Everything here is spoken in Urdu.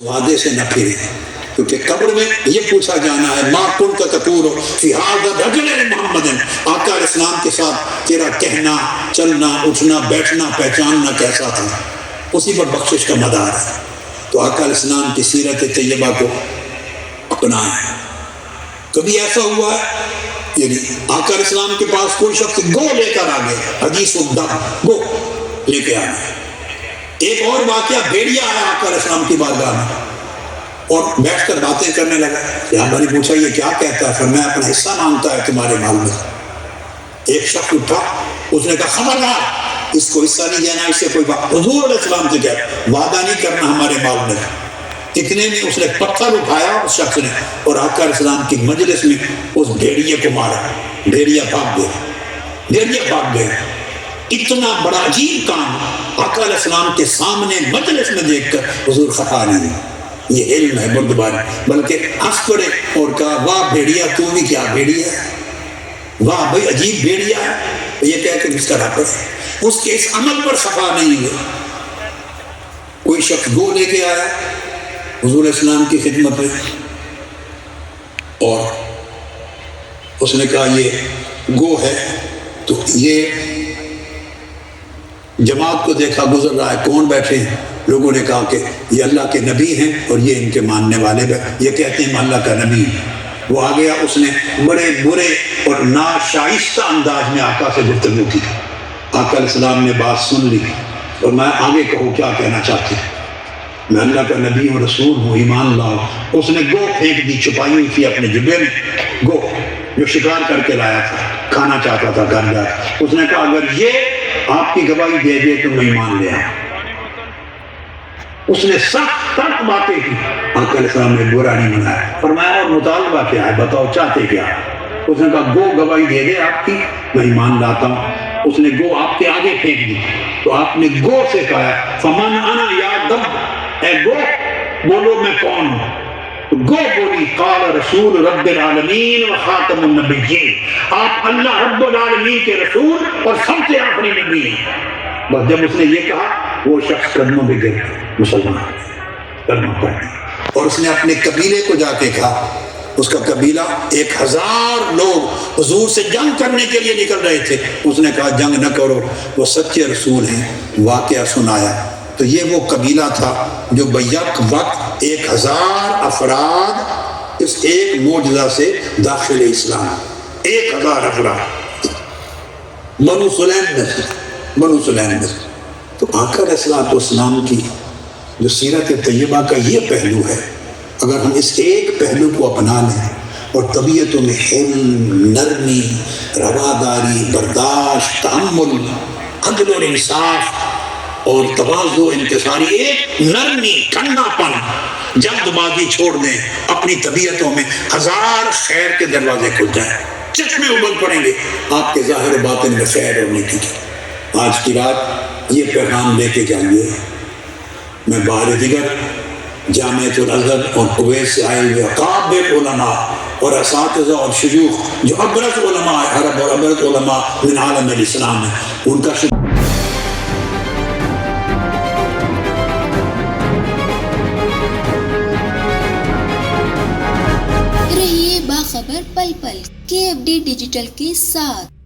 وعدے سے نہ پھرے، کیونکہ قبر میں یہ پوچھا جانا ہے ما کنت تقول فی ھذا الرجل محمد، آقا علیہ السلام کے ساتھ تیرا کہنا، چلنا، اٹھنا، بیٹھنا، پہچاننا کیسا تھا، اسی پر بخشش کا مدار ہے۔ تو آقا علیہ السلام کی سیرت طیبہ کو اپنائیں۔ کبھی ایسا ہوا ہے یعنی آقا علیہ السلام کے پاس کوئی شخص گو لے کر آ گئے، حدیث الدم، گو لے کے آ گئے۔ ایک اور واقعہ، بھیڑیا آیا آقا علیہ السلام کی بارگاہ میں اور بیٹھ کر باتیں کرنے لگا۔ صحابہ نے پوچھا یہ کیا کہتا ہے؟ فرمایا اپنا حصہ مانگتا ہے تمہارے مال میں۔ ایک شخص اٹھا، اس نے کہا خبردار، اس کو حصہ نہیں دینا، اس سے کوئی بات۔ حضور علیہ السلام سے کہا وعدہ نہیں کرنا ہمارے مال میں۔ اتنے میں اس نے پتھر اٹھایا اس شخص نے اور آقا علیہ السلام کی مجلس میں اس بھیڑیے کو مارا۔ بھیڑیا بھاگ گیا، بھیڑیا بھاگ گیا۔ اتنا بڑا عجیب کام آقا علیہ السلام کے سامنے مجلس میں دیکھ کر حضور خفا نہیں ہوئے۔ یہ علم ہے بردباری، بلکہ ہنس پڑے اور کہا واہ بھیڑیا، تو بھی کیا بھیڑیا ہے، واہ بھائی عجیب بھیڑیا ہے، یہ کہہ کے اس طرح پر اس کے اس عمل پر خفا نہیں ہوئے۔ کوئی شخص گو لے کے آیا حضور علیہ السلام کی خدمت میں اور اس نے کہا یہ گو ہے، تو یہ جماعت کو دیکھا گزر رہا ہے، کون بیٹھے ہیں؟ لوگوں نے کہا کہ یہ اللہ کے نبی ہیں اور یہ ان کے ماننے والے، یہ کہتے ہیں اللہ کا نبی ہے۔ وہ آ گیا، اس نے بڑے برے اور ناشائستہ انداز میں آقا سے گفتگو کی۔ آقا علیہ السلام نے بات سن لی اور میں آگے کہوں کیا کہنا چاہتے ہیں، میں اللہ کا نبی و رسول ہوں، ایمان لاؤ۔ اس نے گو پھینک دی، چھپائی ہوئی تھی اپنے جبے میں، گو جو شکار کر کے لایا تھا، کھانا چاہتا تھا گھر جا کے۔ اس نے کہا اگر یہ آپ کی گواہی دے دے تو میں ایمان لے آؤں۔ اس نے سخت سخت باتیں کی، آقا علیہ السلام نے برا نہیں منایا، فرمایا اور مطالبہ کیا ہے، بتاؤ چاہتے کیا؟ اس نے کہا گو گواہی دے دے آپ کی، میں ایمان لاتا ہوں۔ اس نے گو آپ کے آگے پھینک دی تو آپ نے گو سے کہا فمن انا یا دب، اے گو بولو میں کون ہوں؟ گو بولی قال رسول رب العالمین و خاتم النبیین، آپ اللہ رب العالمین کے رسول اور سب سے آخری نبی ہیں۔ بس جب اس نے یہ کہا وہ شخص قدموں پہ گر مسلمان کلمہ پڑھ گیا، اور اس نے اپنے قبیلے کو جا کے کہا، اس کا قبیلہ 1000 لوگ حضور سے جنگ کرنے کے لیے نکل رہے تھے، اس نے کہا جنگ نہ کرو، وہ سچے رسول ہیں، واقعہ سنایا۔ تو یہ وہ قبیلہ تھا جو بیک وقت 1000 افراد اس ایک معجزہ سے داخل اسلام، 1000 افراد بنو سلیم میں سے، بنو سلیم میں سے۔ تو آقا علیہ السلام کی جو سیرت طیبہ کا یہ پہلو ہے، اگر ہم اس ایک پہلو کو اپنا لیں اور طبیعتوں میں حلم، نرمی، رواداری، برداشت، تحمل، عدل اور انصاف اور تواضع، انکساری، ایک نرمی، ٹھنڈا پن، جلد بازی چھوڑ دیں، اپنی طبیعتوں میں 1000 خیر کے دروازے کھل جائیں، چشمے ابل پڑیں گے آپ کے ظاہر باطن میں خیر اور نیکی کی۔ آج کی رات یہ پیغام لے کے جائیے۔ میں باہر دیگر جامعۃ الازہر اور کویت سے آئے ہوئے اکابر علماء اور اساتذہ اور شیوخ جو ابرز علماء عرب اور ابرز علماء من عالم الاسلام ہیں، ان کا رہیے باخبر پل پل KFD ڈیجیٹل کے ساتھ۔